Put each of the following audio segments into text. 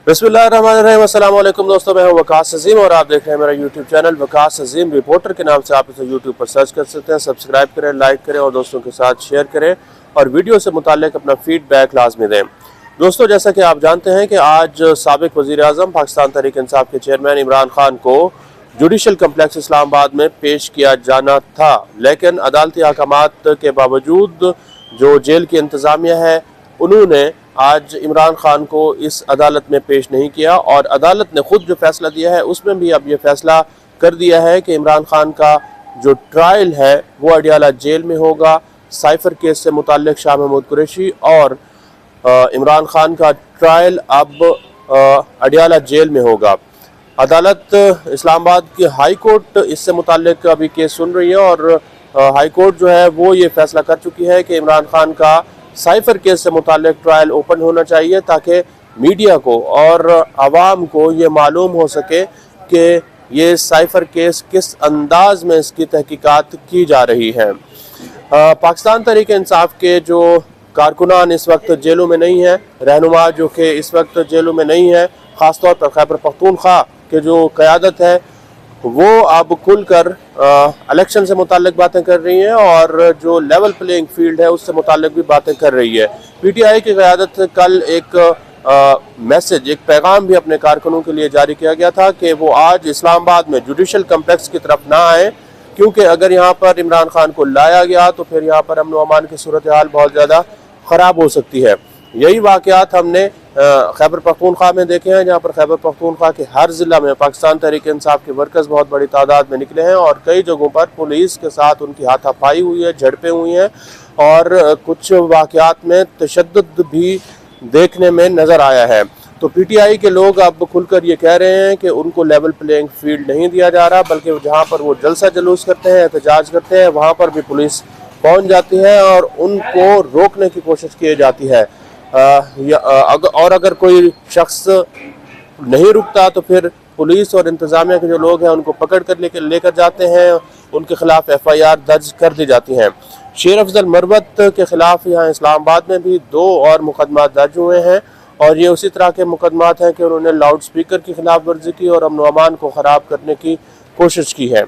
बिस्मिल्लाहिर्रहमानिर्रहीम। अस्सलाम वालेकुम दोस्तों, मैं हूं वकास अजीम और आप देख रहे हैं मेरा यूट्यूब चैनल वकास अजीम रिपोर्टर के नाम से। आप इसे यूट्यूब पर सर्च कर सकते हैं। सब्सक्राइब करें, लाइक करें और दोस्तों के साथ शेयर करें और वीडियो से मुताल्लिक अपना फीडबैक लाजमी दें। दोस्तों, जैसा कि आप जानते हैं कि आज साबिक वज़ीर आज़म पाकिस्तान तहरीक इंसाफ के चेयरमैन इमरान खान को जुडिशल कम्प्लेक्स इस्लामाबाद में पेश किया जाना था, लेकिन अदालती अहकामात के बावजूद जो जेल की इंतज़ामिया है उन्होंने आज इमरान खान को इस अदालत में पेश नहीं किया और अदालत ने खुद जो फैसला दिया है उसमें भी अब ये फैसला कर दिया है कि इमरान खान का जो ट्रायल है वो अडियाला जेल में होगा। साइफर केस से मुताल्लिक शाह महमूद कुरैशी और इमरान खान का ट्रायल अब अडियाला जेल में होगा। अदालत इस्लामाबाद की हाई कोर्ट इससे मुताल्लिक अभी केस सुन रही है और हाई कोर्ट जो है वो ये फैसला कर चुकी है कि इमरान खान का साइफर केस से मुताल्लिक ट्रायल ओपन होना चाहिए ताकि मीडिया को और आवाम को ये मालूम हो सके कि ये साइफर केस किस अंदाज में इसकी तहकीकात की जा रही है। पाकिस्तान तहरीक इंसाफ के जो कारकुनान इस वक्त जेलों में नहीं है, रहनुमा जो कि इस वक्त जेलों में नहीं है, ख़ासतौर पर खैबर पख्तूनख्वा के जो क़यादत है वो अब खुलकर इलेक्शन से मुताल्लिक बातें कर रही हैं और जो लेवल प्लेइंग फील्ड है उससे मुताल्लिक भी बातें कर रही है। पीटीआई की क़यादत कल एक मैसेज, एक पैगाम भी अपने कारकुनों के लिए जारी किया गया था कि वो आज इस्लामाबाद में जुडिशल कम्प्लेक्स की तरफ ना आए, क्योंकि अगर यहाँ पर इमरान खान को लाया गया तो फिर यहाँ पर अमन व अमान की सूरत हाल बहुत ज़्यादा ख़राब हो सकती है। यही वाक़यात हमने खैबर पख्तूनख्वा में देखे हैं, जहाँ पर खैबर पख्तूनख्वा के हर ज़िला में पाकिस्तान तहरीक इंसाफ के वर्कर्स बहुत बड़ी तादाद में निकले हैं और कई जगहों पर पुलिस के साथ उनकी हाथापाई हुई है, झड़पें हुई हैं और कुछ वाक़यात में तशद्दुद भी देखने में नज़र आया है। तो पीटीआई के लोग अब खुलकर ये कह रहे हैं कि उनको लेवल प्लेइंग फील्ड नहीं दिया जा रहा, बल्कि जहाँ पर वो जलसा जलूस करते हैं, एहतजाज करते हैं, वहाँ पर भी पुलिस पहुँच जाती है और उनको रोकने की कोशिश की जाती है। और अगर कोई शख्स नहीं रुकता तो फिर पुलिस और इंतज़ामिया के जो लोग हैं उनको पकड़ कर लेकर जाते हैं, उनके खिलाफ FIR दर्ज कर दी जाती हैं। शेर अफजल मरवत के खिलाफ यहाँ इस्लामाबाद में भी 2 और मुकदमा दर्ज हुए हैं और ये उसी तरह के मुकदमात हैं कि उन्होंने लाउड स्पीकर की खिलाफ वर्जी की और अमन व अमान को ख़राब करने की कोशिश की है।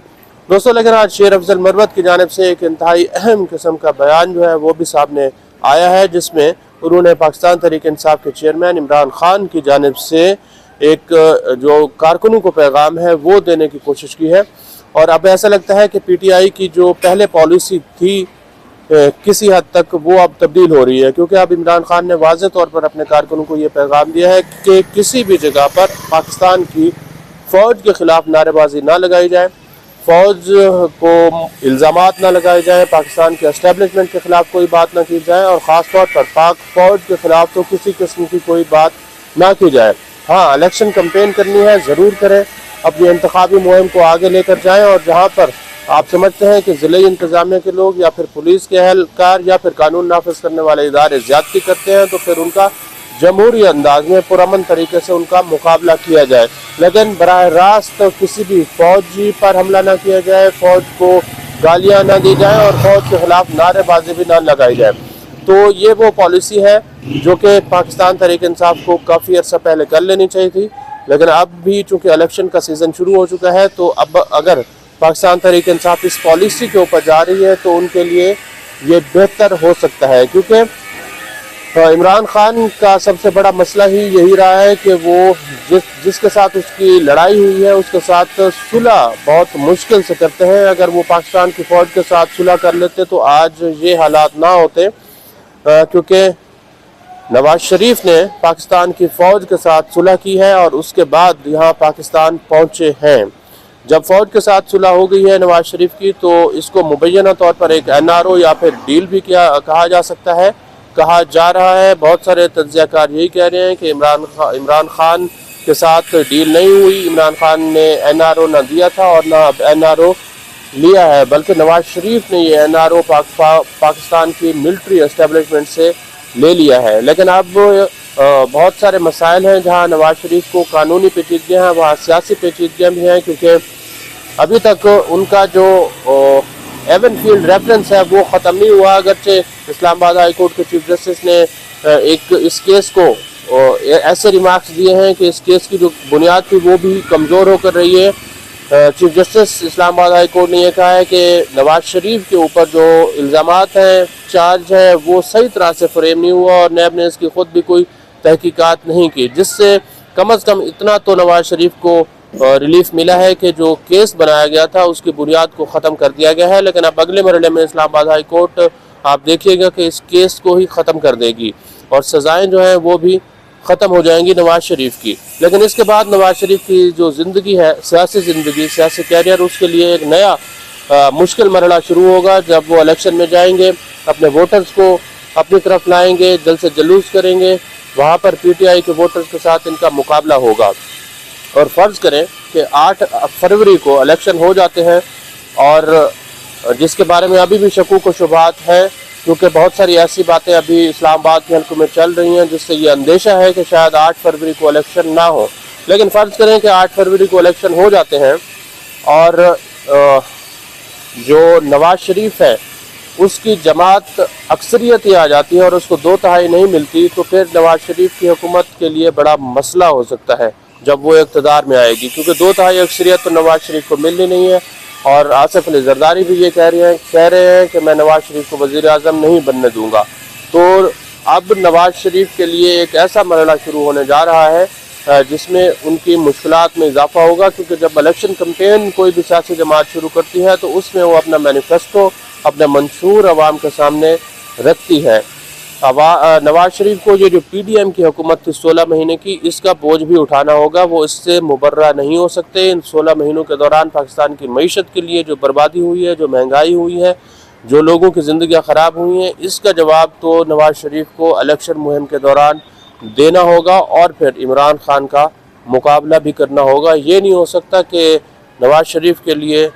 दोस्तों, लेकिन आज शेर अफजल मरवत की जानिब से एक इंतहाई अहम किस्म का बयान जो है वो भी सामने आया है, जिसमें उन्होंने पाकिस्तान तहरीक इंसाफ के चेयरमैन इमरान खान की जानिब से एक जो कारकुनों को पैगाम है वो देने की कोशिश की है। और अब ऐसा लगता है कि पीटीआई की जो पहले पॉलिसी थी किसी हद तक वो अब तब्दील हो रही है, क्योंकि अब इमरान खान ने वाज़ेह तौर पर अपने कारकुनों को ये पैगाम दिया है कि किसी भी जगह पर पाकिस्तान की फ़ौज के ख़िलाफ़ नारेबाजी ना लगाई जाए, फ़ौज को इल्ज़ामात ना लगाए जाएँ, पाकिस्तान के एस्टेब्लिशमेंट के ख़िलाफ़ कोई बात ना की जाए और ख़ास तौर पर पाक फ़ौज के ख़िलाफ़ तो किसी किस्म की कोई बात ना की जाए। हाँ, इलेक्शन कैंपेन करनी है, ज़रूर करें, अपनी इंतखाबी मुहिम को आगे लेकर जाएँ और जहाँ पर आप समझते हैं कि ज़िले इंतज़ामिया के लोग या फिर पुलिस के एहलकार या फिर कानून नाफिज करने वाले इदारे ज़्यादती करते हैं तो फिर उनका जमहूरी अंदाज में पुरअमन तरीके से उनका मुकाबला किया जाए, लेकिन बराह रास्त किसी भी फ़ौजी पर हमला ना किया जाए, फ़ौज को गालियाँ ना दी जाए और फ़ौज के ख़िलाफ़ नारेबाजी भी ना लगाई जाए। तो ये वो पॉलिसी है जो कि पाकिस्तान तहरीक इंसाफ को काफ़ी अर्सा पहले कर लेनी चाहिए थी, लेकिन अब भी चूँकि इलेक्शन का सीज़न शुरू हो चुका है तो अब अगर पाकिस्तान तहरीक इंसाफ इस पॉलिसी के ऊपर जा रही है तो उनके लिए ये बेहतर हो सकता है, क्योंकि इमरान खान का सबसे बड़ा मसला ही यही रहा है कि वो जिसके साथ उसकी लड़ाई हुई है उसके साथ सुलह बहुत मुश्किल से करते हैं। अगर वो पाकिस्तान की फ़ौज के साथ सुलह कर लेते तो आज ये हालात ना होते, क्योंकि नवाज शरीफ ने पाकिस्तान की फ़ौज के साथ सुलह की है और उसके बाद यहाँ पाकिस्तान पहुँचे हैं। जब फ़ौज के साथ सुलह हो गई है नवाज शरीफ की तो इसको मुबैना तौर पर एक NRO या फिर डील भी कहा जा सकता है, कहा जा रहा है। बहुत सारे तज्ज़ियाकार यही कह रहे हैं कि इमरान खान के साथ डील नहीं हुई, इमरान खान ने NRO ना दिया था और ना अब NRO लिया है, बल्कि नवाज शरीफ ने ये NRO पाकिस्तान की मिलिट्री एस्टेब्लिशमेंट से ले लिया है। लेकिन अब बहुत सारे मसाइल हैं जहाँ नवाज शरीफ को कानूनी पेचीदगियाँ हैं, वहाँ सियासी पेचीदगियाँ भी हैं, क्योंकि अभी तक उनका जो एवन फील्ड रेफरेंस है वो ख़त्म नहीं हुआ। अगरचे इस्लामाबाद हाई कोर्ट के चीफ जस्टिस ने एक इस केस को ایسے ریمارکس دیے ہیں کہ اس کیس کی جو بنیاد تھی وہ بھی کمزور ہو کر رہی ہے۔ چیف جسٹس اسلام آباد ہائی کورٹ نے یہ کہا ہے کہ نواز شریف کے اوپر جو الزامات ہیں، چارج ہے، وہ صحیح طرح سے فریم نہیں ہوا اور نیب نے اس کی خود بھی کوئی تحقیقات نہیں کی، جس سے کم از کم اتنا تو نواز شریف کو ریلیف ملا ہے کہ جو کیس بنایا گیا تھا اس کی بنیاد کو ختم کر دیا گیا ہے۔ لیکن اب اگلے مرحلے میں اسلام آباد ہائی کورٹ آپ دیکھیے گا کہ اس کیس کو ہی ختم کر دے گی اور سزائیں جو ہیں وہ بھی ختم ہو جائیں گی نواز شریف کی۔ لیکن اس کے بعد نواز شریف کی جو زندگی ہے، سیاسی زندگی، سیاسی کیریئر، اس کے لیے ایک نیا مشکل مرحلہ شروع ہوگا جب وہ الیکشن میں جائیں گے، اپنے ووٹرز کو اپنی طرف لائیں گے، جلد سے جلوس کریں گے، وہاں پر پی ٹی آئی کے ووٹرز کے ساتھ ان کا مقابلہ ہوگا۔ اور فرض کریں کہ 8 فروری کو الیکشن ہو جاتے ہیں، اور جس کے بارے میں ابھی بھی شکوک و شبہات ہیں، کیونکہ بہت ساری ایسی باتیں ابھی اسلام آباد کے حلقوں میں چل رہی ہیں جس سے یہ اندیشہ ہے کہ شاید 8 فروری کو الیکشن نہ ہو۔ لیکن فرض کریں کہ 8 فروری کو الیکشن ہو جاتے ہیں اور جو نواز شریف ہے اس کی جماعت اکثریت ہی آ جاتی ہے اور اس کو 2/3 نہیں ملتی، تو پھر نواز شریف کی حکومت کے لیے بڑا مسئلہ ہو سکتا ہے جب وہ اقتدار میں آئے گی، کیونکہ 2/3 اکثریت تو نواز شریف کو ملنی نہیں ہے۔ اور آصف علی زرداری بھی یہ کہہ رہے ہیں کہ میں نواز شریف کو وزیر اعظم نہیں بننے دوں گا۔ تو اب نواز شریف کے لیے ایک ایسا مرحلہ شروع ہونے جا رہا ہے جس میں ان کی مشکلات میں اضافہ ہوگا، کیونکہ جب الیکشن کمپین کوئی بھی سیاسی جماعت شروع کرتی ہے تو اس میں وہ اپنا مینیفیسٹو، اپنا منشور عوام کے سامنے رکھتی ہے۔ نواز شریف کو یہ جو پی ڈی ایم کی حکومت تھی 16 مہینے کی، اس کا بوجھ بھی اٹھانا ہوگا، وہ اس سے مبرہ نہیں ہو سکتے۔ ان 16 مہینوں کے دوران پاکستان کی معیشت کے لیے جو بربادی ہوئی ہے، جو مہنگائی ہوئی ہے، جو لوگوں کی زندگیاں خراب ہوئی ہیں، اس کا جواب تو نواز شریف کو الیکشن مہم کے دوران دینا ہوگا اور پھر عمران خان کا مقابلہ بھی کرنا ہوگا۔ یہ نہیں ہو سکتا کہ نواز شریف کے لیے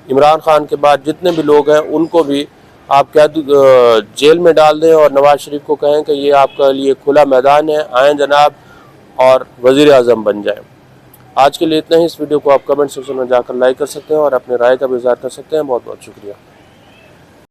عمران خان کے بعد جتنے بھی لوگ ہیں ان کو بھی آپ جیل میں ڈال دیں اور نواز شریف کو کہیں کہ یہ آپ کا لیے کھلا میدان ہے، آئیں جناب اور وزیر اعظم بن جائیں۔ آج کے لیے اتنا ہی۔ اس ویڈیو کو آپ کمنٹ سیکشن میں جا کر لائک کر سکتے ہیں اور اپنے رائے کا بھی اظہار کر سکتے ہیں۔ بہت بہت شکریہ۔